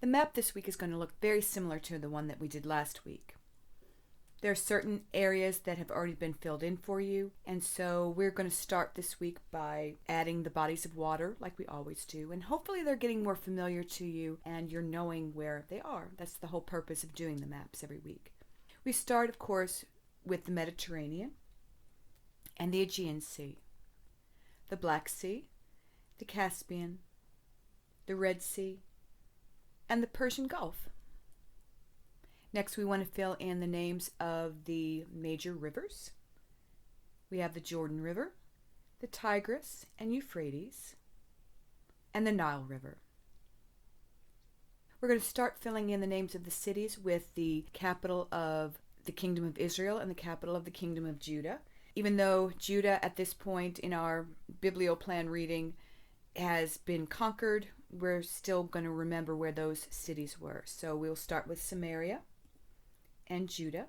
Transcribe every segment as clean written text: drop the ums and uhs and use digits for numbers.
The map this week is going to look very similar to the one that we did last week. There are certain areas that have already been filled in for you, and so we're going to start this week by adding the bodies of water like we always do, and hopefully they're getting more familiar to you and you're knowing where they are. That's the whole purpose of doing the maps every week. We start, of course, with the Mediterranean and the Aegean Sea, the Black Sea, the Caspian, the Red Sea, and the Persian Gulf. Next, we want to fill in the names of the major rivers. We have the Jordan River, the Tigris and Euphrates, and the Nile River. We're going to start filling in the names of the cities with the capital of the Kingdom of Israel and the capital of the Kingdom of Judah. Even though Judah at this point in our Biblioplan reading has been conquered, we're still going to remember where those cities were. So we'll start with Samaria and Judah,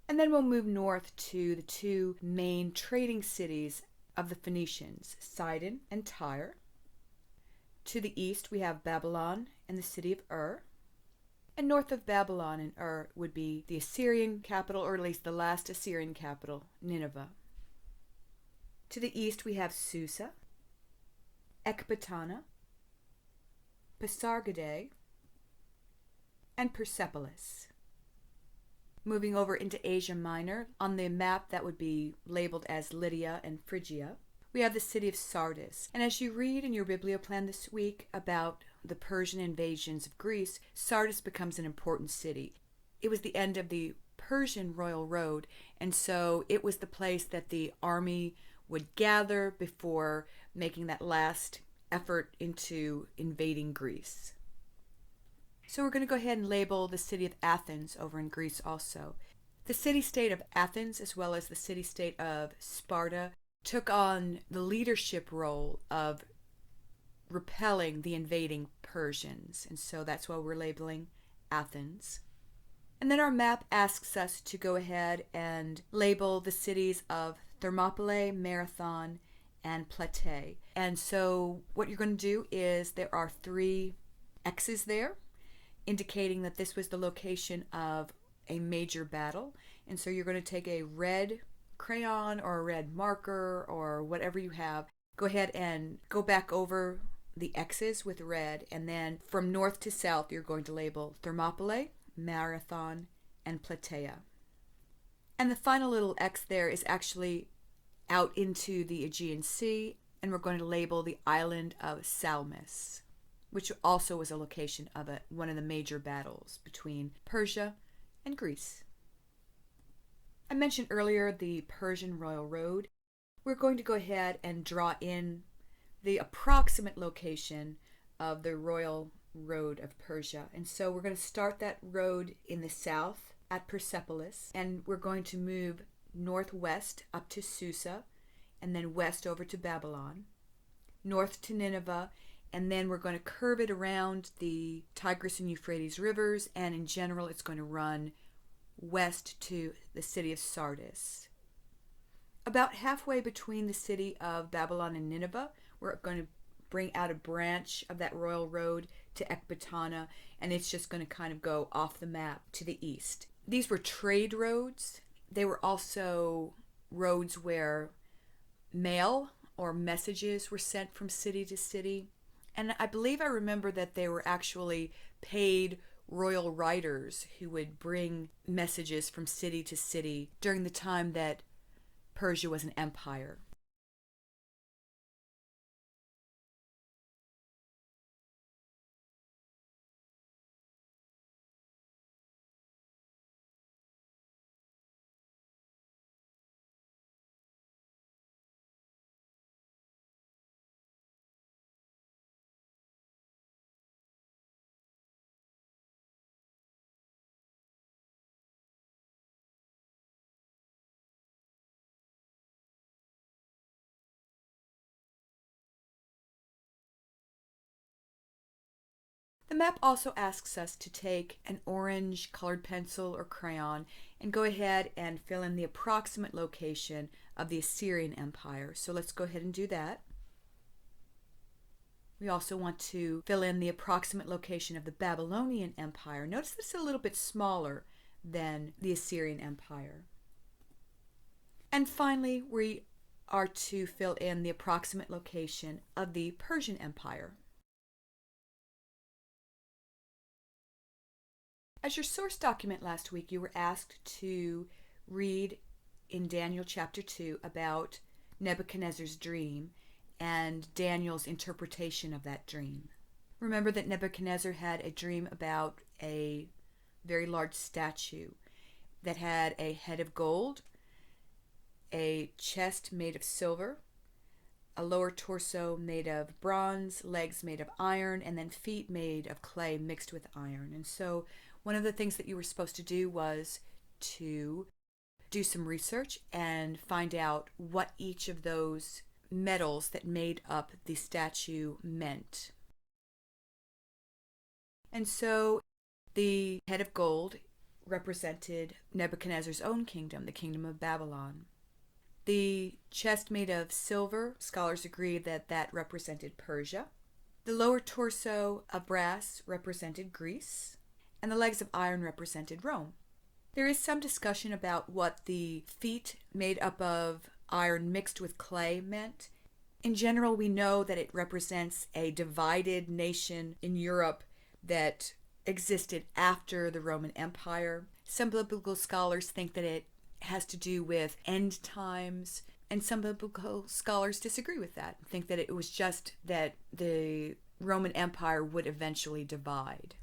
and then we'll move north to the two main trading cities of the Phoenicians, Sidon and Tyre. To the east we have Babylon and the city of Ur, and north of Babylon and Ur would be the Assyrian capital, or at least the last Assyrian capital, Nineveh. To the east we have Susa, Ecbatana, Pasargadae, and Persepolis. Moving over into Asia Minor, on the map that would be labeled as Lydia and Phrygia, we have the city of Sardis. And as you read in your Biblioplan this week about the Persian invasions of Greece, Sardis becomes an important city. It was the end of the Persian royal road, and so it was the place that the army would gather before making that last effort into invading Greece. So we're going to go ahead and label the city of Athens over in Greece also. The city-state of Athens, as well as the city-state of Sparta, took on the leadership role of repelling the invading Persians, and so that's why we're labeling Athens. And then our map asks us to go ahead and label the cities of Thermopylae, Marathon, and Platae. And so what you're going to do is there are 3 X's there, indicating that this was the location of a major battle. And so you're going to take a red crayon or a red marker or whatever you have, go ahead and go back over the X's with red, and then from north to south you're going to label Thermopylae, Marathon, and Plataea. And the final little X there is actually out into the Aegean Sea, and we're going to label the island of Salamis, which also was a location of one of the major battles between Persia and Greece. I mentioned earlier the Persian Royal Road. We're going to go ahead and draw in the approximate location of the Royal Road of Persia. And so we're going to start that road in the south at Persepolis, and we're going to move northwest up to Susa, and then west over to Babylon, north to Nineveh, and then we're going to curve it around the Tigris and Euphrates rivers, and in general it's going to run west to the city of Sardis. About halfway between the city of Babylon and Nineveh, we're going to bring out a branch of that royal road to Ecbatana, and it's just going to kind of go off the map to the east. These were trade roads. They were also roads where mail or messages were sent from city to city. And I believe I remember that they were actually paid royal riders who would bring messages from city to city during the time that Persia was an empire. The map also asks us to take an orange colored pencil or crayon and go ahead and fill in the approximate location of the Assyrian Empire. So let's go ahead and do that. We also want to fill in the approximate location of the Babylonian Empire. Notice that it's a little bit smaller than the Assyrian Empire. And finally, we are to fill in the approximate location of the Persian Empire. As your source document last week, you were asked to read in Daniel chapter 2 about Nebuchadnezzar's dream and Daniel's interpretation of that dream. Remember that Nebuchadnezzar had a dream about a very large statue that had a head of gold, a chest made of silver, a lower torso made of bronze, legs made of iron, and then feet made of clay mixed with iron. And so one of the things that you were supposed to do was to do some research and find out what each of those metals that made up the statue meant. And so the head of gold represented Nebuchadnezzar's own kingdom, the kingdom of Babylon. The chest made of silver, scholars agree that that represented Persia. The lower torso of brass represented Greece, and the legs of iron represented Rome. There is some discussion about what the feet made up of iron mixed with clay meant. In general, we know that it represents a divided nation in Europe that existed after the Roman Empire. Some biblical scholars think that it has to do with end times, and some biblical scholars disagree with that, think that it was just that the Roman Empire would eventually divide.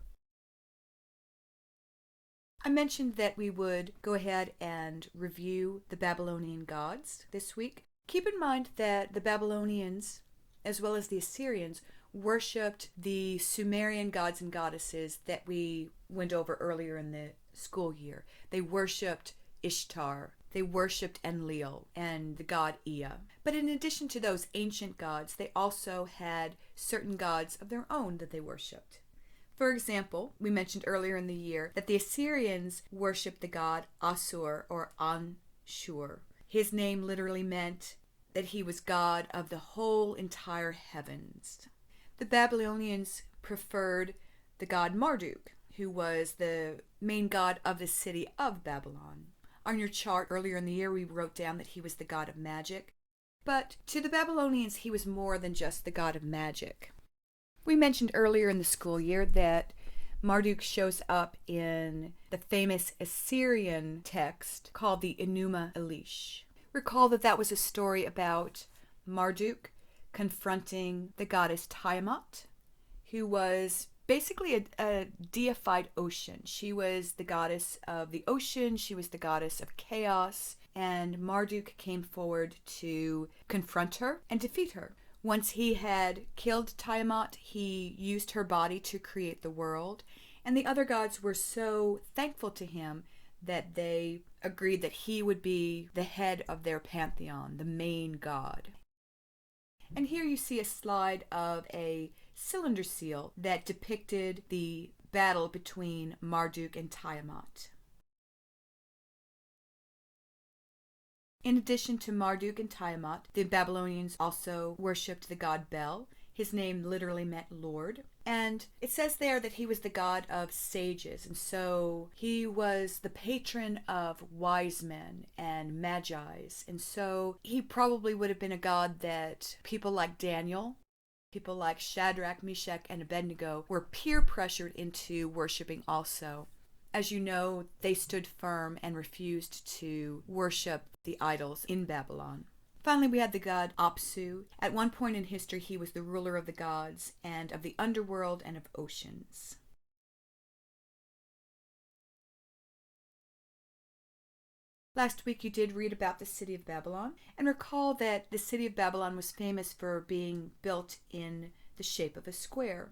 I mentioned that we would go ahead and review the Babylonian gods this week. Keep in mind that the Babylonians, as well as the Assyrians, worshipped the Sumerian gods and goddesses that we went over earlier in the school year. They worshipped Ishtar, they worshipped Enlil and the god Ea. But in addition to those ancient gods, they also had certain gods of their own that they worshipped. For example, we mentioned earlier in the year that the Assyrians worshipped the god Asur or Anshur. His name literally meant that he was god of the whole entire heavens. The Babylonians preferred the god Marduk, who was the main god of the city of Babylon. On your chart earlier in the year, we wrote down that he was the god of magic. But to the Babylonians, he was more than just the god of magic. We mentioned earlier in the school year that Marduk shows up in the famous Assyrian text called the Enuma Elish. Recall that that was a story about Marduk confronting the goddess Tiamat, who was basically a deified ocean. She was the goddess of the ocean, she was the goddess of chaos, and Marduk came forward to confront her and defeat her. Once he had killed Tiamat, he used her body to create the world, and the other gods were so thankful to him that they agreed that he would be the head of their pantheon, the main god. And here you see a slide of a cylinder seal that depicted the battle between Marduk and Tiamat. In addition to Marduk and Tiamat, the Babylonians also worshipped the god Bel. His name literally meant Lord. And it says there that he was the god of sages. And so he was the patron of wise men and magi's. And so he probably would have been a god that people like Daniel, people like Shadrach, Meshach, and Abednego were peer pressured into worshiping also. As you know, they stood firm and refused to worship the idols in Babylon. Finally, we had the god Apsu. At one point in history, he was the ruler of the gods and of the underworld and of oceans. Last week you did read about the city of Babylon, and recall that the city of Babylon was famous for being built in the shape of a square.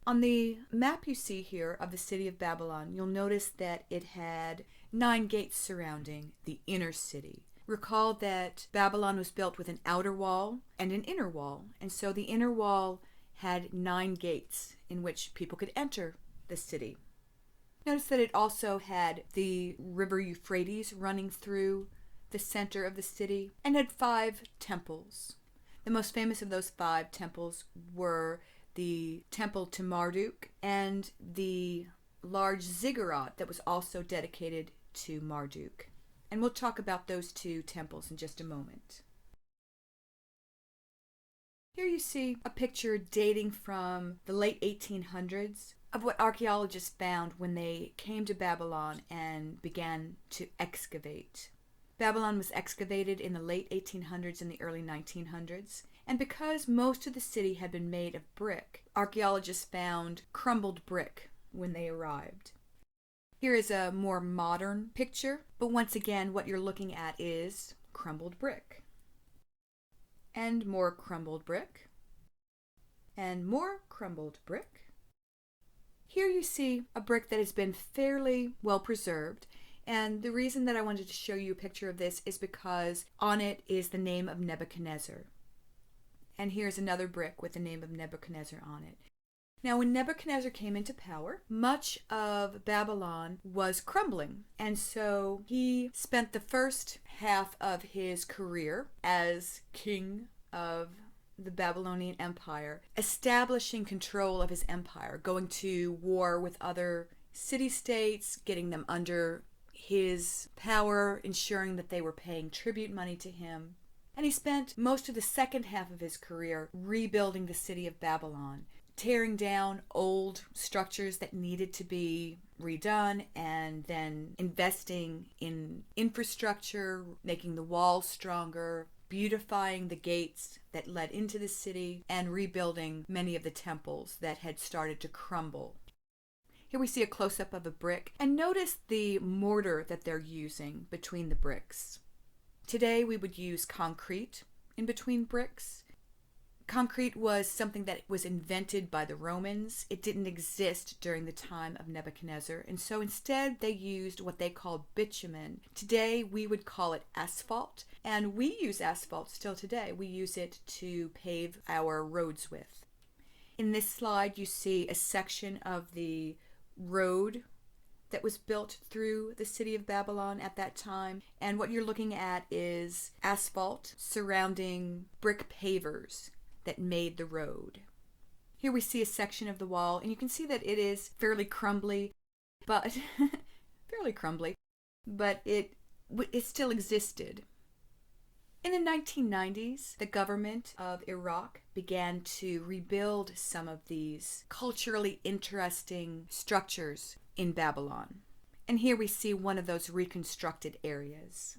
On the map you see here of the city of Babylon, you'll notice that it had 9 gates surrounding the inner city. Recall that Babylon was built with an outer wall and an inner wall, and so the inner wall had 9 gates in which people could enter the city. Notice that it also had the river Euphrates running through the center of the city and had 5 temples. The most famous of those 5 temples were the temple to Marduk and the large ziggurat that was also dedicated to Marduk. And we'll talk about those two temples in just a moment. Here you see a picture dating from the late 1800s of what archaeologists found when they came to Babylon and began to excavate. Babylon was excavated in the late 1800s and the early 1900s, and because most of the city had been made of brick, archaeologists found crumbled brick when they arrived. Here is a more modern picture, but once again what you're looking at is crumbled brick. And more crumbled brick. And more crumbled brick. Here you see a brick that has been fairly well preserved, and the reason that I wanted to show you a picture of this is because on it is the name of Nebuchadnezzar. And here's another brick with the name of Nebuchadnezzar on it. Now, when Nebuchadnezzar came into power, much of Babylon was crumbling, and so he spent the first half of his career as king of the Babylonian Empire, establishing control of his empire, going to war with other city-states, getting them under his power, ensuring that they were paying tribute money to him. And he spent most of the second half of his career rebuilding the city of Babylon, tearing down old structures that needed to be redone, and then investing in infrastructure, making the walls stronger, beautifying the gates that led into the city, and rebuilding many of the temples that had started to crumble. Here we see a close-up of a brick, and notice the mortar that they're using between the bricks. Today we would use concrete in between bricks. Concrete was something that was invented by the Romans. It didn't exist during the time of Nebuchadnezzar, and so instead they used what they called bitumen. Today we would call it asphalt, and we use asphalt still today. We use it to pave our roads with. In this slide you see a section of the road that was built through the city of Babylon at that time, and what you're looking at is asphalt surrounding brick pavers that made the road. Here we see a section of the wall, and you can see that it is fairly crumbly, but it still existed. In the 1990s, the government of Iraq began to rebuild some of these culturally interesting structures in Babylon. And here we see one of those reconstructed areas.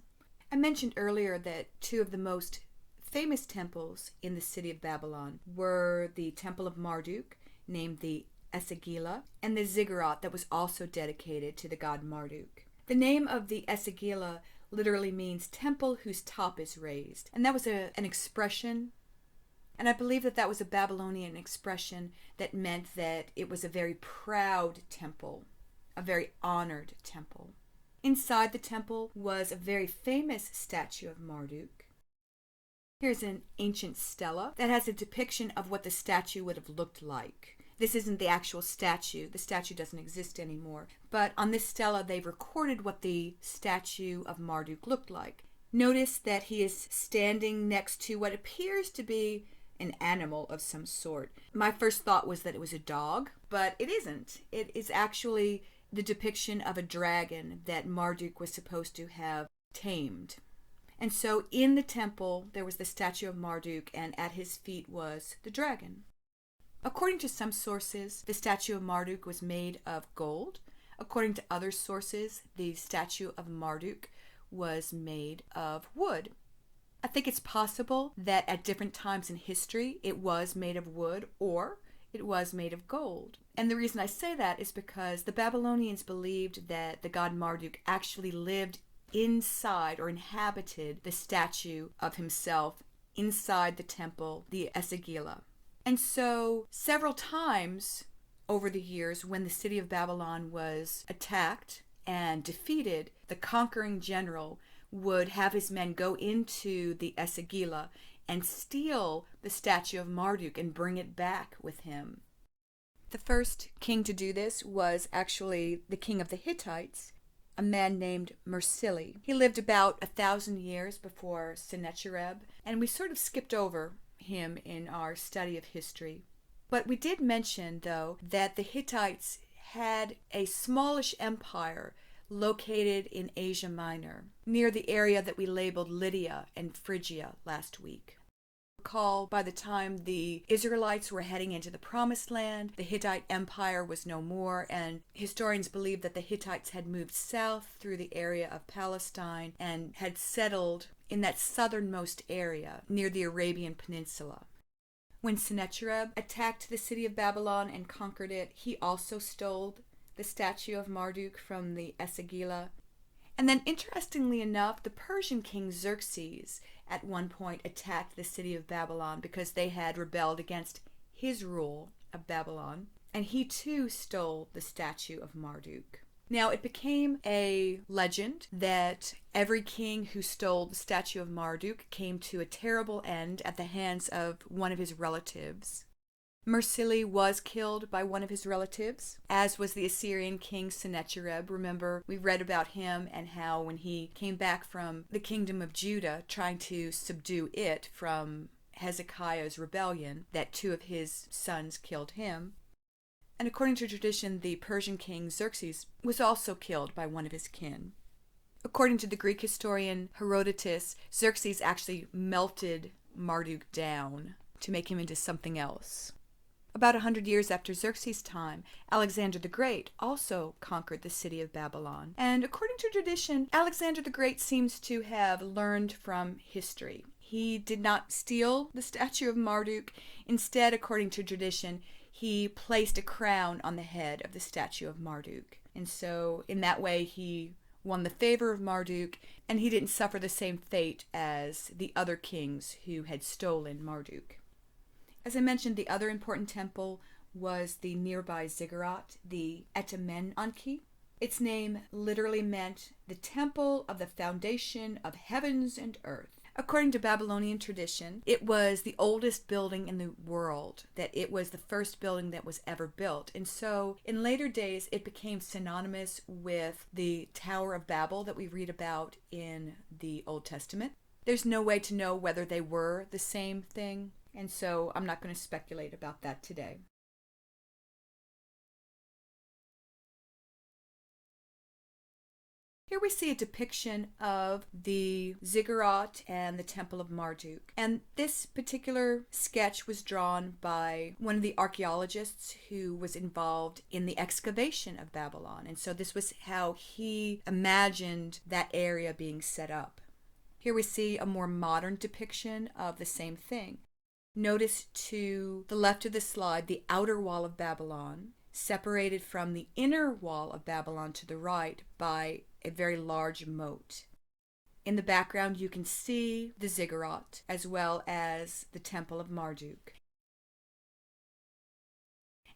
I mentioned earlier that two of the most famous temples in the city of Babylon were the Temple of Marduk, named the Esagila, and the ziggurat that was also dedicated to the god Marduk. The name of the Esagila literally means temple whose top is raised, and that was an expression, and I believe that was a Babylonian expression that meant that it was a very proud temple, a very honored temple. Inside the temple was a very famous statue of Marduk. Here's an ancient stela that has a depiction of what the statue would have looked like. This isn't the actual statue. The statue doesn't exist anymore. But on this stela, they've recorded what the statue of Marduk looked like. Notice that he is standing next to what appears to be an animal of some sort. My first thought was that it was a dog, but it isn't. It is actually the depiction of a dragon that Marduk was supposed to have tamed. And so in the temple, there was the statue of Marduk, and at his feet was the dragon. According to some sources, the statue of Marduk was made of gold. According to other sources, the statue of Marduk was made of wood. I think it's possible that at different times in history, it was made of wood or it was made of gold. And the reason I say that is because the Babylonians believed that the god Marduk actually lived inside or inhabited the statue of himself inside the temple, the Esagila. And so several times over the years when the city of Babylon was attacked and defeated, the conquering general would have his men go into the Esagila and steal the statue of Marduk and bring it back with him. The first king to do this was actually the king of the Hittites, a man named Mursili. He lived about 1,000 years before Sennacherib, and we sort of skipped over him in our study of history. But we did mention, though, that the Hittites had a smallish empire located in Asia Minor, near the area that we labeled Lydia and Phrygia last week. Recall, by the time the Israelites were heading into the Promised Land, the Hittite Empire was no more, and historians believe that the Hittites had moved south through the area of Palestine and had settled in that southernmost area near the Arabian Peninsula. When Sennacherib attacked the city of Babylon and conquered it, he also stole the statue of Marduk from the Esagila. And then, interestingly enough, the Persian king Xerxes at one point attacked the city of Babylon because they had rebelled against his rule of Babylon, and he too stole the statue of Marduk. Now, it became a legend that every king who stole the statue of Marduk came to a terrible end at the hands of one of his relatives. Mursili was killed by one of his relatives, as was the Assyrian king Sennacherib. Remember, we read about him and how when he came back from the kingdom of Judah, trying to subdue it from Hezekiah's rebellion, that two of his sons killed him. And according to tradition, the Persian king Xerxes was also killed by one of his kin. According to the Greek historian Herodotus, Xerxes actually melted Marduk down to make him into something else. About 100 years after Xerxes' time, Alexander the Great also conquered the city of Babylon. And according to tradition, Alexander the Great seems to have learned from history. He did not steal the statue of Marduk. Instead, according to tradition, he placed a crown on the head of the statue of Marduk. And so, in that way, he won the favor of Marduk, and he didn't suffer the same fate as the other kings who had stolen Marduk. As I mentioned, the other important temple was the nearby ziggurat, the Etemenanki. Its name literally meant the temple of the foundation of heavens and earth. According to Babylonian tradition, it was the oldest building in the world, that it was the first building that was ever built. And so in later days, it became synonymous with the Tower of Babel that we read about in the Old Testament. There's no way to know whether they were the same thing, and so I'm not going to speculate about that today. Here we see a depiction of the ziggurat and the Temple of Marduk. And this particular sketch was drawn by one of the archaeologists who was involved in the excavation of Babylon. And so this was how he imagined that area being set up. Here we see a more modern depiction of the same thing. Notice to the left of the slide the outer wall of Babylon, separated from the inner wall of Babylon to the right by a very large moat. In the background you can see the ziggurat as well as the Temple of Marduk.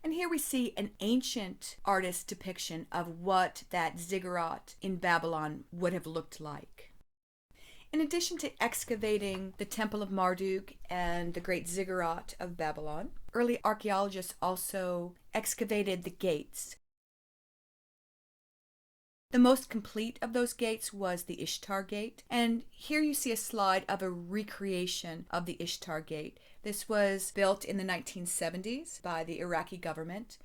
And here we see an ancient artist's depiction of what that ziggurat in Babylon would have looked like. In addition to excavating the Temple of Marduk and the Great Ziggurat of Babylon, early archaeologists also excavated the gates. The most complete of those gates was the Ishtar Gate, and here you see a slide of a recreation of the Ishtar Gate. This was built in the 1970s by the Iraqi government,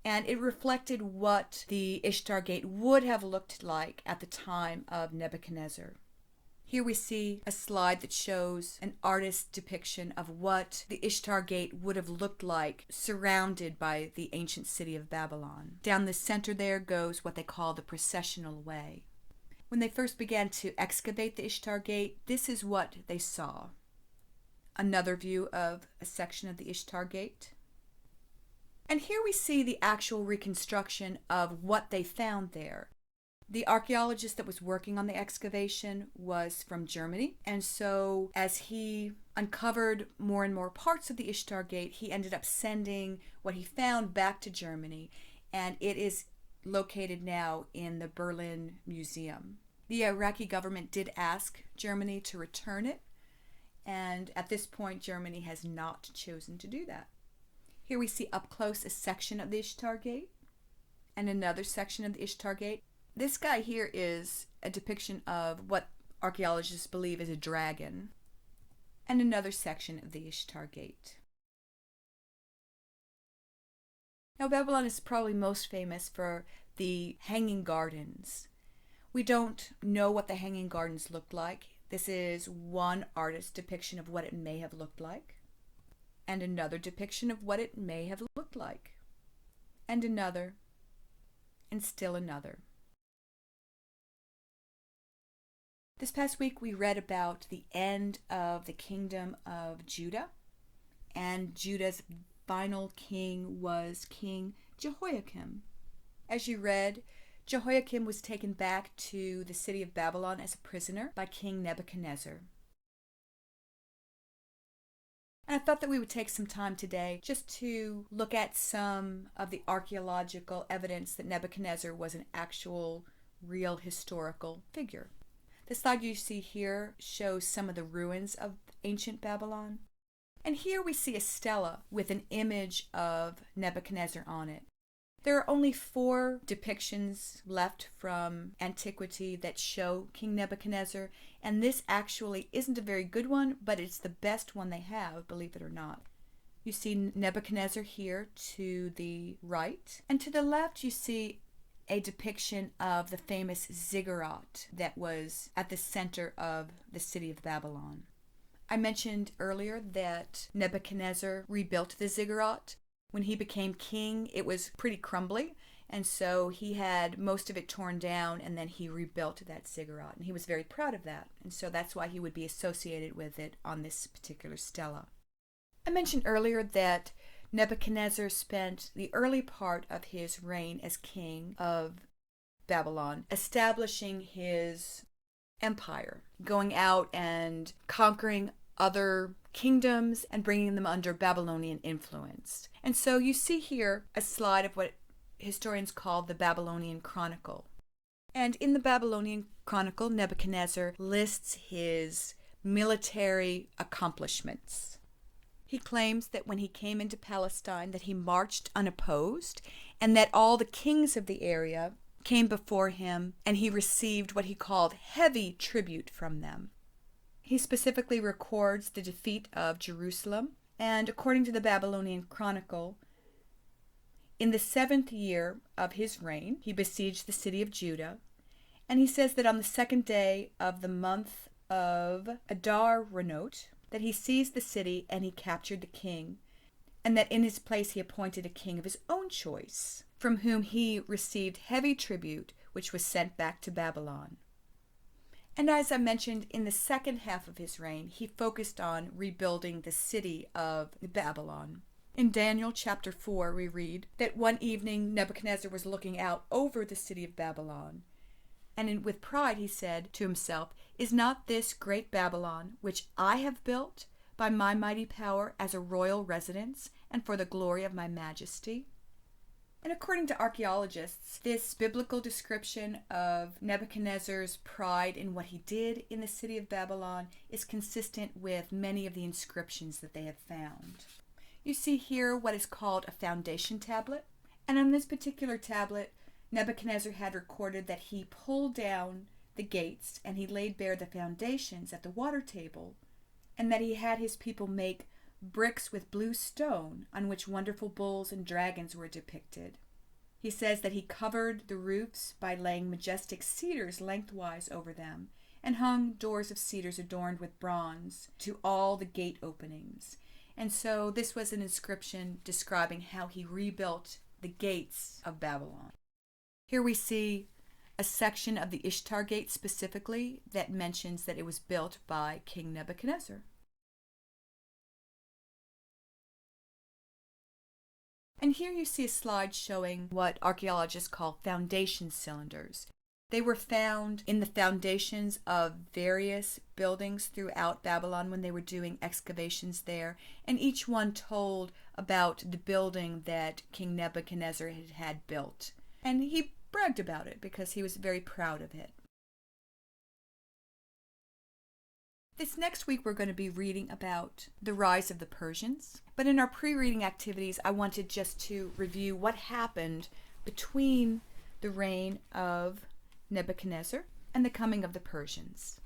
and it reflected what the Ishtar Gate would have looked like at the time of Nebuchadnezzar. Here we see a slide that shows an artist's depiction of what the Ishtar Gate would have looked like surrounded by the ancient city of Babylon. Down the center there goes what they call the processional way. When they first began to excavate the Ishtar Gate, this is what they saw. Another view of a section of the Ishtar Gate. And here we see the actual reconstruction of what they found there. The archaeologist that was working on the excavation was from Germany, and so as he uncovered more and more parts of the Ishtar Gate, he ended up sending what he found back to Germany, and it is located now in the Berlin Museum. The Iraqi government did ask Germany to return it, and at this point Germany has not chosen to do that. Here we see up close a section of the Ishtar Gate and another section of the Ishtar Gate. This guy here is a depiction of what archaeologists believe is a dragon, and another section of the Ishtar Gate. Now, Babylon is probably most famous for the hanging gardens. We don't know what the hanging gardens looked like. This is one artist's depiction of what it may have looked like, and another depiction of what it may have looked like, and another, and still another. This past week we read about the end of the kingdom of Judah, and Judah's final king was King Jehoiakim. As you read, Jehoiakim was taken back to the city of Babylon as a prisoner by King Nebuchadnezzar. And I thought that we would take some time today just to look at some of the archaeological evidence that Nebuchadnezzar was an actual, real historical figure. The slide you see here shows some of the ruins of ancient Babylon. And here we see a stela with an image of Nebuchadnezzar on it. There are only 4 depictions left from antiquity that show King Nebuchadnezzar, and this actually isn't a very good one, but it's the best one they have, believe it or not. You see Nebuchadnezzar here to the right, and to the left you see a depiction of the famous ziggurat that was at the center of the city of Babylon. I mentioned earlier that Nebuchadnezzar rebuilt the ziggurat. When he became king, it was pretty crumbly, and so he had most of it torn down, and then he rebuilt that ziggurat, and he was very proud of that, and so that's why he would be associated with it on this particular stela. I mentioned earlier that Nebuchadnezzar spent the early part of his reign as king of Babylon establishing his empire, going out and conquering other kingdoms and bringing them under Babylonian influence. And so you see here a slide of what historians call the Babylonian Chronicle. And in the Babylonian Chronicle, Nebuchadnezzar lists his military accomplishments. He claims that when he came into Palestine that he marched unopposed and that all the kings of the area came before him and he received what he called heavy tribute from them. He specifically records the defeat of Jerusalem, and according to the Babylonian Chronicle, in the 7th year of his reign, he besieged the city of Judah, and he says that on the 2nd day of the month of Adar Renot, that he seized the city and he captured the king, and that in his place he appointed a king of his own choice, from whom he received heavy tribute, which was sent back to Babylon. And as I mentioned, in the second half of his reign, he focused on rebuilding the city of Babylon. In Daniel chapter 4, we read that one evening Nebuchadnezzar was looking out over the city of Babylon. And with pride he said to himself, "Is not this great Babylon, which I have built by my mighty power as a royal residence and for the glory of my majesty?" And according to archaeologists, this biblical description of Nebuchadnezzar's pride in what he did in the city of Babylon is consistent with many of the inscriptions that they have found. You see here what is called a foundation tablet, and on this particular tablet, Nebuchadnezzar had recorded that he pulled down the gates and he laid bare the foundations at the water table, and that he had his people make bricks with blue stone on which wonderful bulls and dragons were depicted. He says that he covered the roofs by laying majestic cedars lengthwise over them and hung doors of cedars adorned with bronze to all the gate openings. And so this was an inscription describing how he rebuilt the gates of Babylon. Here we see a section of the Ishtar Gate specifically that mentions that it was built by King Nebuchadnezzar. And here you see a slide showing what archaeologists call foundation cylinders. They were found in the foundations of various buildings throughout Babylon when they were doing excavations there, and each one told about the building that King Nebuchadnezzar had built. And he bragged about it because he was very proud of it. This next week we're going to be reading about the rise of the Persians. But in our pre-reading activities, I wanted just to review what happened between the reign of Nebuchadnezzar and the coming of the Persians.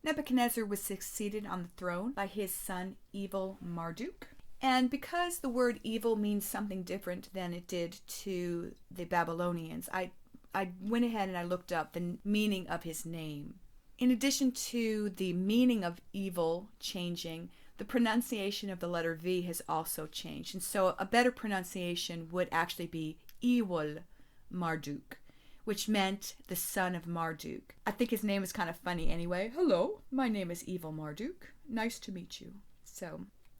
Nebuchadnezzar was succeeded on the throne by his son Evil Marduk. And because the word evil means something different than it did to the Babylonians, I went ahead and I looked up the meaning of his name. In addition to the meaning of evil changing, the pronunciation of the letter V has also changed. And so a better pronunciation would actually be Ewol Marduk, which meant the son of Marduk. I think his name is kind of funny anyway. Hello, my name is Evil Marduk. Nice to meet you.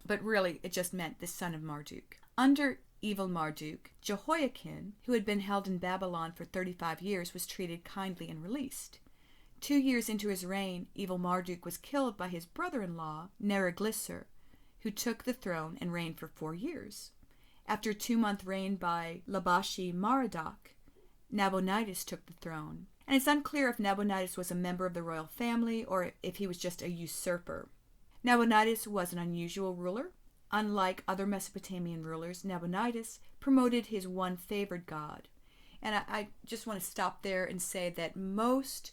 But really, it just meant the son of Marduk. Under Evil Marduk, Jehoiakim, who had been held in Babylon for 35 years, was treated kindly and released. 2 years into his reign, Evil Marduk was killed by his brother-in-law, Neriglissar, who took the throne and reigned for 4 years. After a 2-month reign by Labashi Marodoc, Nabonidus took the throne. And it's unclear if Nabonidus was a member of the royal family or if he was just a usurper. Nabonidus was an unusual ruler. Unlike other Mesopotamian rulers, Nabonidus promoted his one favored god. And I just want to stop there and say that most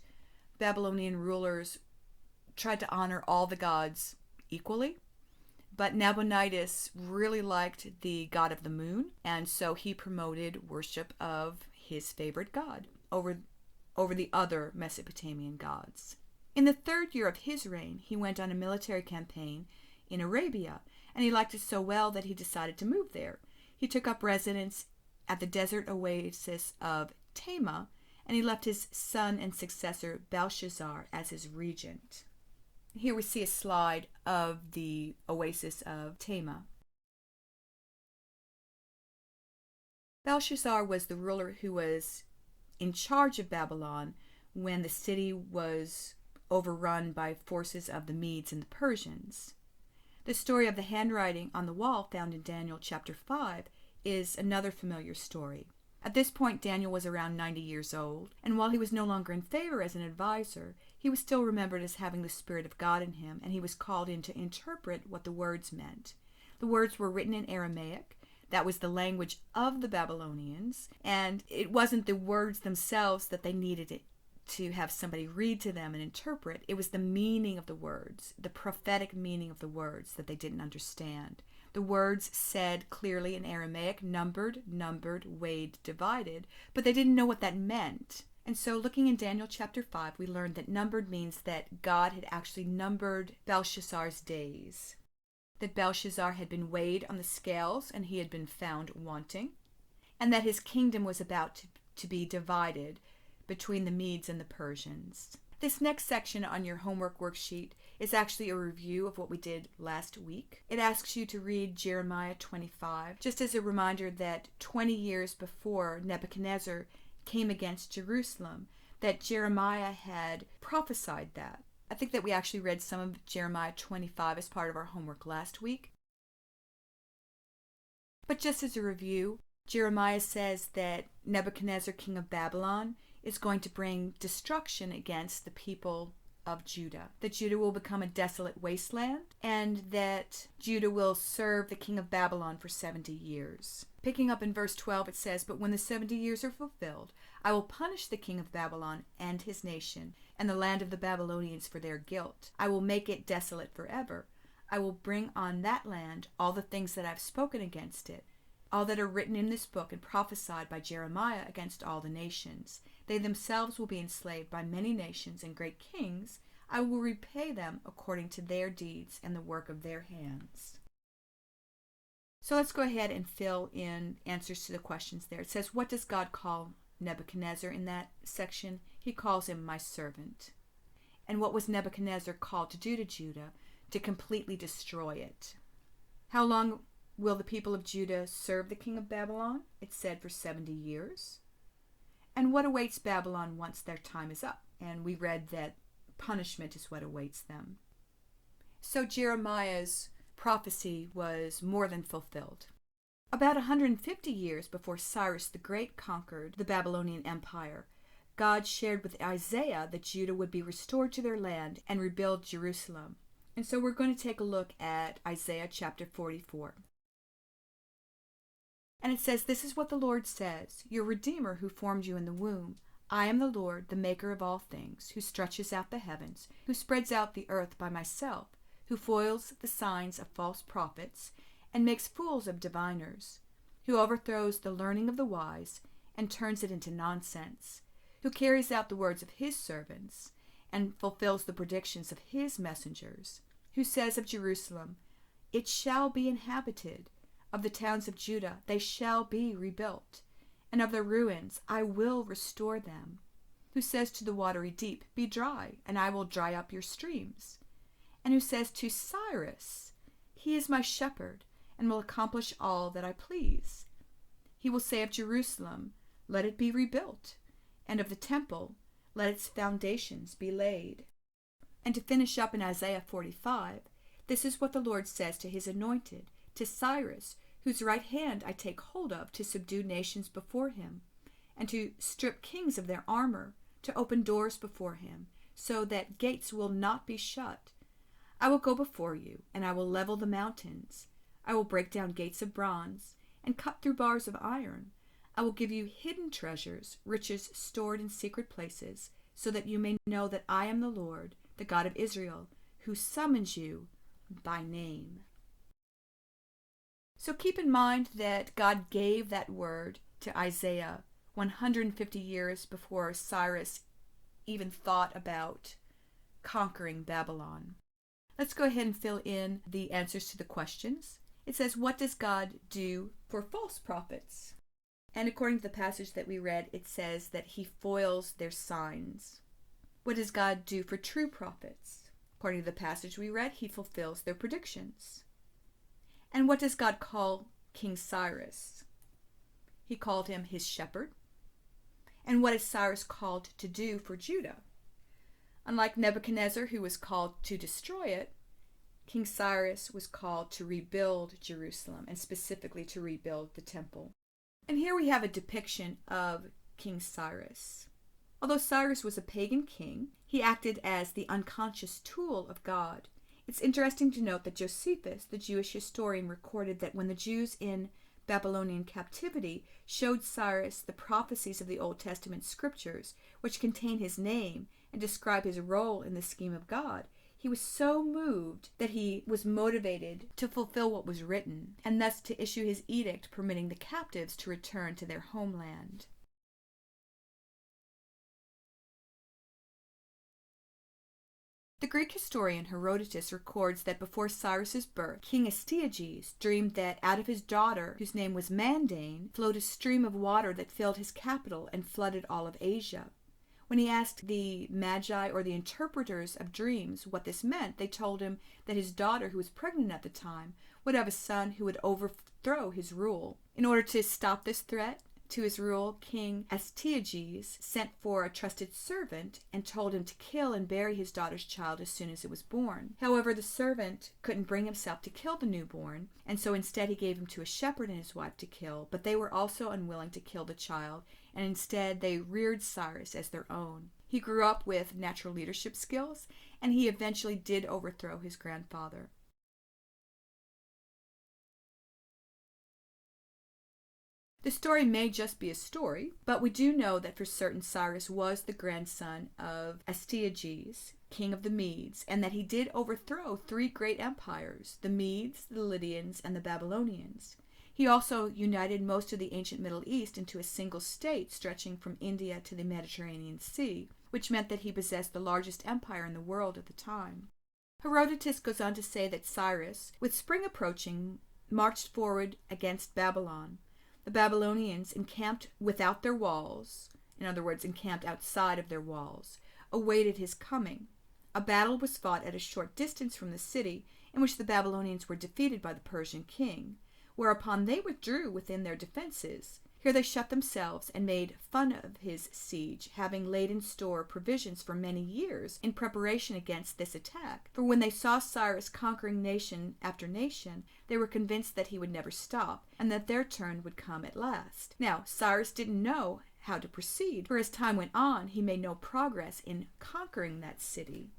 Babylonian rulers tried to honor all the gods equally, but Nabonidus really liked the god of the moon, and so he promoted worship of his favored god over the other Mesopotamian gods. In the 3rd year of his reign, he went on a military campaign in Arabia, and he liked it so well that he decided to move there. He took up residence at the desert oasis of Tema, and he left his son and successor Belshazzar as his regent. Here we see a slide of the oasis of Tema. Belshazzar was the ruler who was in charge of Babylon when the city was overrun by forces of the Medes and the Persians. The story of the handwriting on the wall found in Daniel chapter 5 is another familiar story. At this point, Daniel was around 90 years old, and while he was no longer in favor as an advisor, he was still remembered as having the Spirit of God in him, and he was called in to interpret what the words meant. The words were written in Aramaic. That was the language of the Babylonians, and it wasn't the words themselves that they needed to have somebody read to them and interpret. It was the meaning of the words, the prophetic meaning of the words that they didn't understand. The words said clearly in Aramaic, numbered, weighed, divided, but they didn't know what that meant. And so looking in Daniel chapter 5, we learned that numbered means that God had actually numbered Belshazzar's days, that Belshazzar had been weighed on the scales and he had been found wanting, and that his kingdom was about to be divided between the Medes and the Persians. This next section on your homework worksheet is actually a review of what we did last week. It asks you to read Jeremiah 25, just as a reminder that 20 years before Nebuchadnezzar came against Jerusalem, that Jeremiah had prophesied that. I think that we actually read some of Jeremiah 25 as part of our homework last week. But just as a review, Jeremiah says that Nebuchadnezzar, king of Babylon, is going to bring destruction against the people of Judah, that Judah will become a desolate wasteland, and that Judah will serve the king of Babylon for 70 years. Picking up in verse 12, it says, "But when the 70 years are fulfilled, I will punish the king of Babylon and his nation, and the land of the Babylonians for their guilt. I will make it desolate forever. I will bring on that land all the things that I have spoken against it, all that are written in this book and prophesied by Jeremiah against all the nations. They themselves will be enslaved by many nations and great kings. I will repay them according to their deeds and the work of their hands." So let's go ahead and fill in answers to the questions there. It says, what does God call Nebuchadnezzar in that section? He calls him my servant. And what was Nebuchadnezzar called to do to Judah? To completely destroy it. How long will the people of Judah serve the king of Babylon? It said for 70 years. And what awaits Babylon once their time is up? And we read that punishment is what awaits them. So Jeremiah's prophecy was more than fulfilled. About 150 years before Cyrus the Great conquered the Babylonian Empire, God shared with Isaiah that Judah would be restored to their land and rebuild Jerusalem. And so we're going to take a look at Isaiah chapter 44. And it says, "This is what the Lord says, your Redeemer who formed you in the womb. I am the Lord, the maker of all things, who stretches out the heavens, who spreads out the earth by myself, who foils the signs of false prophets, and makes fools of diviners, who overthrows the learning of the wise and turns it into nonsense, who carries out the words of his servants and fulfills the predictions of his messengers, who says of Jerusalem, "It shall be inhabited," of the towns of Judah, "They shall be rebuilt," and of their ruins, "I will restore them," who says to the watery deep, "Be dry, and I will dry up your streams," and who says to Cyrus, "He is my shepherd, and will accomplish all that I please." He will say of Jerusalem, "Let it be rebuilt," and of the temple, "Let its foundations be laid." And to finish up in Isaiah 45, this is what the Lord says to his anointed, to Cyrus, whose right hand I take hold of to subdue nations before him, and to strip kings of their armor, to open doors before him, so that gates will not be shut. I will go before you, and I will level the mountains. I will break down gates of bronze, and cut through bars of iron. I will give you hidden treasures, riches stored in secret places, so that you may know that I am the Lord, the God of Israel, who summons you by name. So keep in mind that God gave that word to Isaiah 150 years before Cyrus even thought about conquering Babylon. Let's go ahead and fill in the answers to the questions. It says, what does God do for false prophets? And according to the passage that we read, it says that he foils their signs. What does God do for true prophets? According to the passage we read, he fulfills their predictions. And what does God call King Cyrus? He called him his shepherd. And what is Cyrus called to do for Judah? Unlike Nebuchadnezzar, who was called to destroy it, King Cyrus was called to rebuild Jerusalem, and specifically to rebuild the temple. And here we have a depiction of King Cyrus. Although Cyrus was a pagan king, he acted as the unconscious tool of God. It's interesting to note that Josephus, the Jewish historian, recorded that when the Jews in Babylonian captivity showed Cyrus the prophecies of the Old Testament scriptures, which contain his name and describe his role in the scheme of God, he was so moved that he was motivated to fulfill what was written, and thus to issue his edict permitting the captives to return to their homeland. The Greek historian Herodotus records that before Cyrus's birth, King Astyages dreamed that out of his daughter, whose name was Mandane, flowed a stream of water that filled his capital and flooded all of Asia. When he asked the magi or the interpreters of dreams what this meant, they told him that his daughter, who was pregnant at the time, would have a son who would overthrow his rule. In order to stop this threat to his rule, King Astyages sent for a trusted servant and told him to kill and bury his daughter's child as soon as it was born. However, the servant couldn't bring himself to kill the newborn, and so instead he gave him to a shepherd and his wife to kill, but they were also unwilling to kill the child, and instead they reared Cyrus as their own. He grew up with natural leadership skills, and he eventually did overthrow his grandfather. The story may just be a story, but we do know that for certain Cyrus was the grandson of Astyages, king of the Medes, and that he did overthrow 3 great empires, the Medes, the Lydians, and the Babylonians. He also united most of the ancient Middle East into a single state stretching from India to the Mediterranean Sea, which meant that he possessed the largest empire in the world at the time. Herodotus goes on to say that Cyrus, with spring approaching, marched forward against Babylon. The Babylonians encamped without their walls, in other words, encamped outside of their walls, awaited his coming. A battle was fought at a short distance from the city, in which the Babylonians were defeated by the Persian king, whereupon they withdrew within their defenses. Here they shut themselves and made fun of his siege, having laid in store provisions for many years in preparation against this attack. For when they saw Cyrus conquering nation after nation, they were convinced that he would never stop, and that their turn would come at last. Now, Cyrus didn't know how to proceed, for as time went on, he made no progress in conquering that city.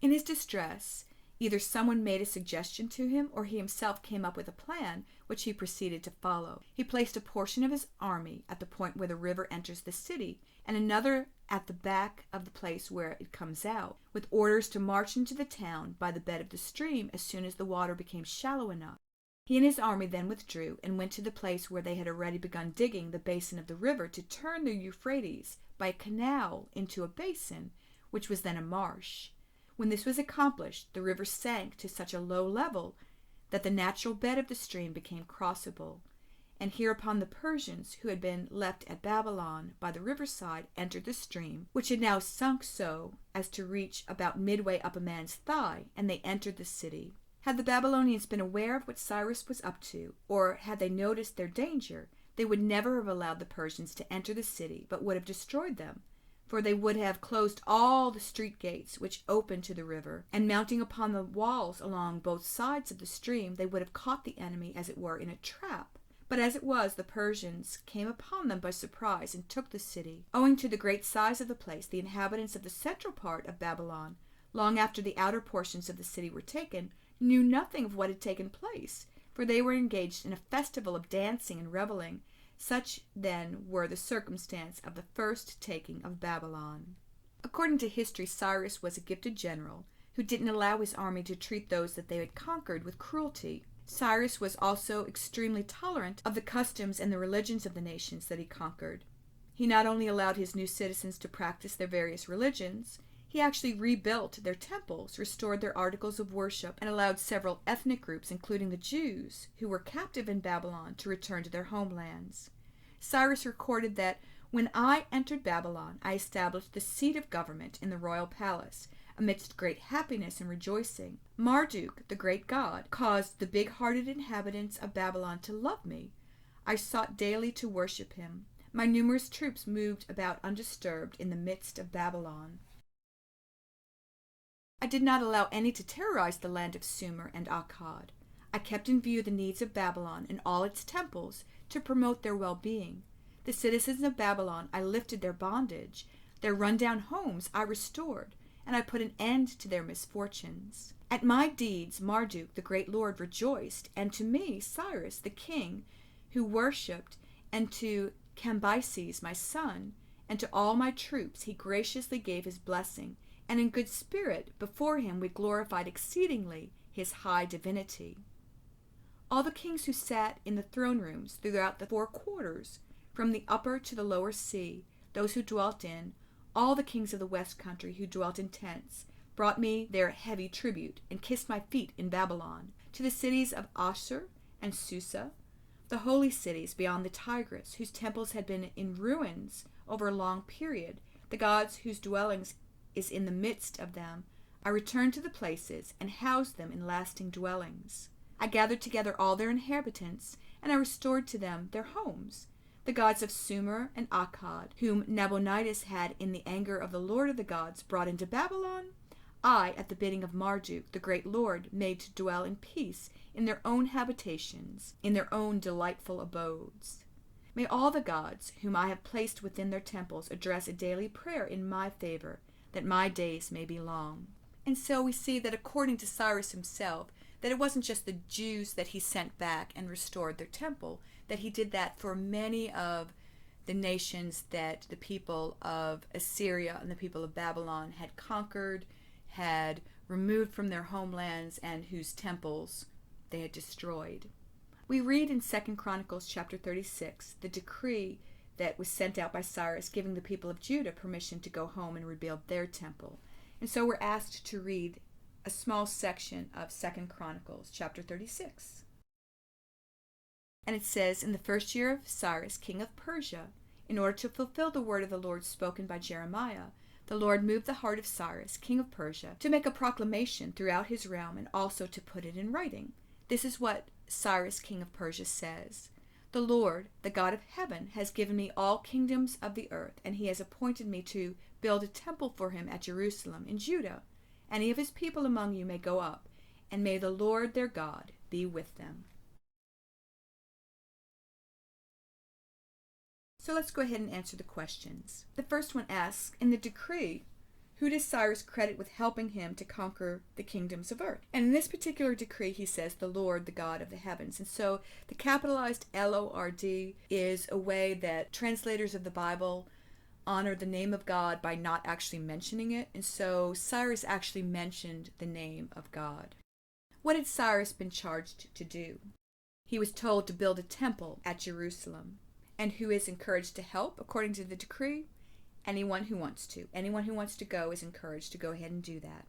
In his distress, either someone made a suggestion to him, or he himself came up with a plan, which he proceeded to follow. He placed a portion of his army at the point where the river enters the city, and another at the back of the place where it comes out, with orders to march into the town by the bed of the stream as soon as the water became shallow enough. He and his army then withdrew and went to the place where they had already begun digging the basin of the river to turn the Euphrates by a canal into a basin, which was then a marsh. When this was accomplished, the river sank to such a low level that the natural bed of the stream became crossable. And hereupon the Persians, who had been left at Babylon by the riverside, entered the stream, which had now sunk so as to reach about midway up a man's thigh, and they entered the city. Had the Babylonians been aware of what Cyrus was up to, or had they noticed their danger, they would never have allowed the Persians to enter the city, but would have destroyed them. For they would have closed all the street gates which opened to the river, and mounting upon the walls along both sides of the stream, they would have caught the enemy, as it were, in a trap. But as it was, the Persians came upon them by surprise and took the city. Owing to the great size of the place, the inhabitants of the central part of Babylon, long after the outer portions of the city were taken, knew nothing of what had taken place, for they were engaged in a festival of dancing and reveling. Such then were the circumstance of the first taking of Babylon. According to history, Cyrus was a gifted general who didn't allow his army to treat those that they had conquered with cruelty. Cyrus was also extremely tolerant of the customs and the religions of the nations that he conquered. He not only allowed his new citizens to practice their various religions, he actually rebuilt their temples, restored their articles of worship, and allowed several ethnic groups, including the Jews, who were captive in Babylon, to return to their homelands. Cyrus recorded that, "When I entered Babylon, I established the seat of government in the royal palace, amidst great happiness and rejoicing. Marduk, the great god, caused the big-hearted inhabitants of Babylon to love me. I sought daily to worship him. My numerous troops moved about undisturbed in the midst of Babylon. I did not allow any to terrorize the land of Sumer and Akkad. I kept in view the needs of Babylon and all its temples to promote their well-being. The citizens of Babylon, I lifted their bondage. Their run-down homes I restored, and I put an end to their misfortunes. At my deeds Marduk, the great lord, rejoiced, and to me, Cyrus, the king, who worshipped, and to Cambyses, my son, and to all my troops he graciously gave his blessing, and in good spirit before him we glorified exceedingly his high divinity. All the kings who sat in the throne rooms throughout the 4 quarters, from the upper to the lower sea, those who dwelt in, all the kings of the west country who dwelt in tents, brought me their heavy tribute, and kissed my feet in Babylon, to the cities of Ashur and Susa, the holy cities beyond the Tigris, whose temples had been in ruins over a long period, the gods whose dwellings is in the midst of them. I returned to the places and housed them in lasting dwellings. I gathered together all their inhabitants, and I restored to them their homes. The gods of Sumer and Akkad, whom Nabonidus had in the anger of the Lord of the gods brought into Babylon, I, at the bidding of Marduk, the great lord, made to dwell in peace in their own habitations, in their own delightful abodes. May all the gods whom I have placed within their temples address a daily prayer in my favor, that my days may be long." And so we see that according to Cyrus himself, that it wasn't just the Jews that he sent back and restored their temple, that he did that for many of the nations that the people of Assyria and the people of Babylon had conquered, had removed from their homelands, and whose temples they had destroyed. We read in 2 Chronicles chapter 36 the decree that was sent out by Cyrus giving the people of Judah permission to go home and rebuild their temple. And so we're asked to read a small section of 2 Chronicles chapter 36. And it says, "In the first year of Cyrus, king of Persia, in order to fulfill the word of the Lord spoken by Jeremiah, the Lord moved the heart of Cyrus, king of Persia, to make a proclamation throughout his realm and also to put it in writing. This is what Cyrus, king of Persia, says. The Lord, the God of heaven, has given me all kingdoms of the earth, and he has appointed me to build a temple for him at Jerusalem in Judah. Any of his people among you may go up, and may the Lord their God be with them." So let's go ahead and answer the questions. The first one asks, in the decree, who does Cyrus credit with helping him to conquer the kingdoms of earth? And in this particular decree, he says, the Lord, the God of the heavens. And so the capitalized Lord is a way that translators of the Bible honor the name of God by not actually mentioning it, and so Cyrus actually mentioned the name of God. What had Cyrus been charged to do? He was told to build a temple at Jerusalem. And who is encouraged to help according to the decree? Anyone who wants to. Anyone who wants to go is encouraged to go ahead and do that.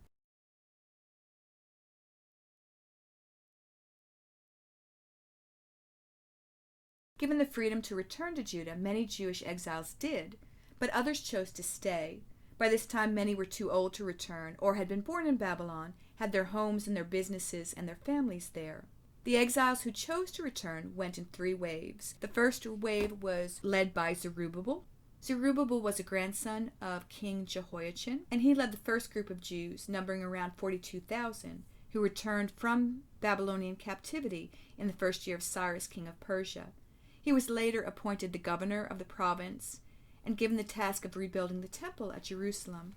Given the freedom to return to Judah, many Jewish exiles did, but others chose to stay. By this time, many were too old to return, or had been born in Babylon, had their homes and their businesses and their families there. The exiles who chose to return went in 3 waves. The first wave was led by Zerubbabel. Zerubbabel was a grandson of King Jehoiachin, and he led the first group of Jews, numbering around 42,000, who returned from Babylonian captivity in the first year of Cyrus, king of Persia. He was later appointed the governor of the province and given the task of rebuilding the temple at Jerusalem.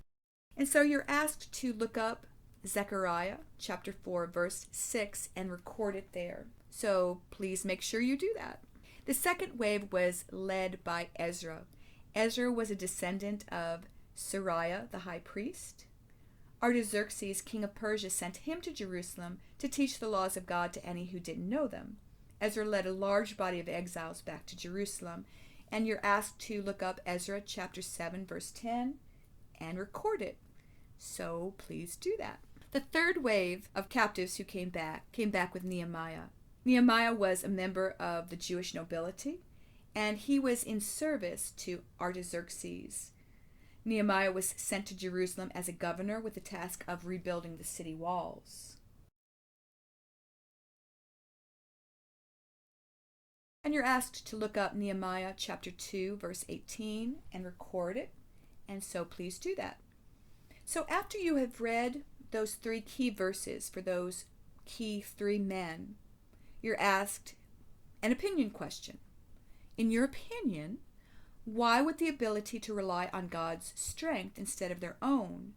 And so you're asked to look up Zechariah chapter 4 verse 6 and record it there. So please make sure you do that. The second wave was led by Ezra. Ezra was a descendant of Sariah the high priest. Artaxerxes, king of Persia, sent him to Jerusalem to teach the laws of God to any who didn't know them. Ezra led a large body of exiles back to Jerusalem, and you're asked to look up Ezra chapter 7 verse 10 and record it. So please do that. The third wave of captives who came back with Nehemiah. Nehemiah was a member of the Jewish nobility, and he was in service to Artaxerxes. Nehemiah was sent to Jerusalem as a governor with the task of rebuilding the city walls. And you're asked to look up Nehemiah chapter 2 verse 18 and record it, and so please do that. So after you have read those 3 key verses for those key 3 men, you're asked an opinion question. In your opinion, why would the ability to rely on God's strength instead of their own,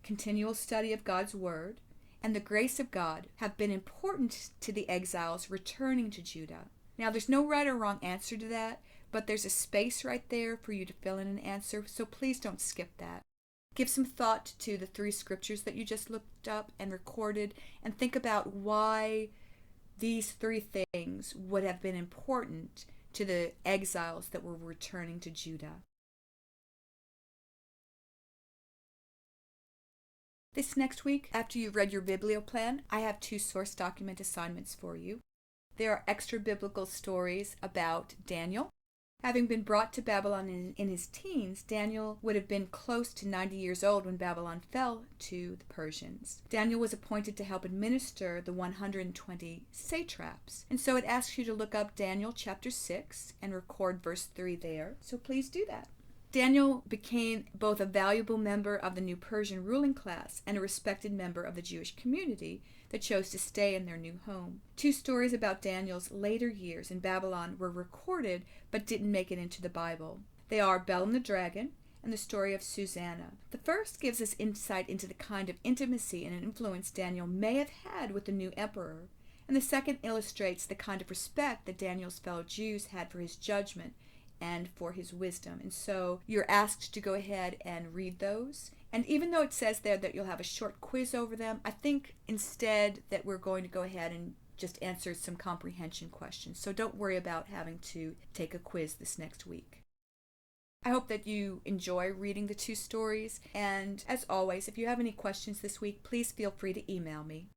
continual study of God's word, and the grace of God have been important to the exiles returning to Judah? Now, there's no right or wrong answer to that, but there's a space right there for you to fill in an answer, so please don't skip that. Give some thought to the 3 scriptures that you just looked up and recorded, and think about why these 3 things would have been important to the exiles that were returning to Judah. This next week, after you've read your Biblioplan, I have 2 source document assignments for you. There are extra biblical stories about Daniel. Having been brought to Babylon in his teens, Daniel would have been close to 90 years old when Babylon fell to the Persians. Daniel was appointed to help administer the 120 satraps. And so it asks you to look up Daniel chapter 6 and record verse 3 there. So please do that. Daniel became both a valuable member of the new Persian ruling class and a respected member of the Jewish community that chose to stay in their new home. 2 stories about Daniel's later years in Babylon were recorded but didn't make it into the Bible. They are Bel and the Dragon and the story of Susanna. The first gives us insight into the kind of intimacy and influence Daniel may have had with the new emperor, and the second illustrates the kind of respect that Daniel's fellow Jews had for his judgment and for his wisdom. And so you're asked to go ahead and read those. And even though it says there that you'll have a short quiz over them, I think instead that we're going to go ahead and just answer some comprehension questions. So don't worry about having to take a quiz this next week. I hope that you enjoy reading the 2 stories. And as always, if you have any questions this week, please feel free to email me.